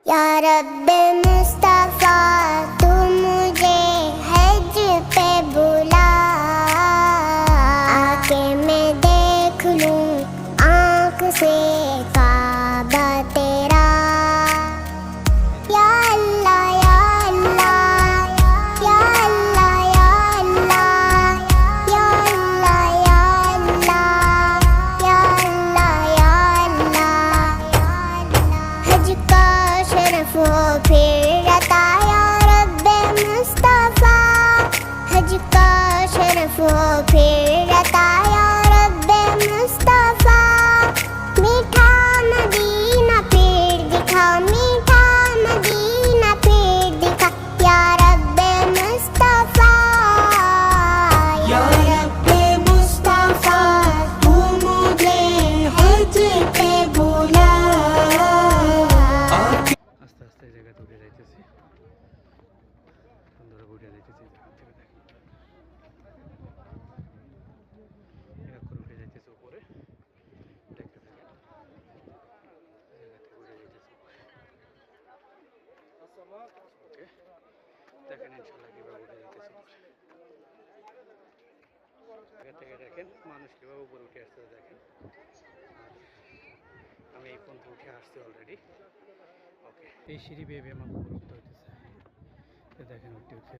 या रब मुस्तफा तू मुझे हज पे बुला, आके मैं देख लूं आँख से काबा तेरा। या अल्लाह या अल्लाह या अल्लाह या अल्लाह या अल्लाह या अल्लाह या अल्लाह या अल्लाह। हज का शरफ हो फिर अता या रब मुस्तफा, हज का शरफ हो फिर अता या रब मुस्तफा। मीठा मदीना फिर दिखा, मीठा मदीना फिर दिखा या रब मुस्तफा। या रब्बे मुस्तफा तू मुझे हज पे बुला। আস্তে আস্তে জায়গাতে উঠে যাইতেছি, সুন্দর উঠে যাইতেছি এখান থেকে দেখেন। এক করে উঠে যাইতেছে উপরে, দেখতে থাকেন। জায়গা থেকে উঠে যাইতেছে উপরে। ওকে, দেখেন ইনশাল্লাহ কীভাবে উঠে যাইতেছে উপরে। জায়গা থেকে দেখেন মানুষ কীভাবে উপরে উঠে আসতেছে দেখেন। আর আমি এই পর্যন্ত উঠে আসছি অলরেডি। ওকে, এই সিঁড়ি বেয়ে আমাকে উপরে উঠতে হইতেছে। দেখেন উঠতে উঠতে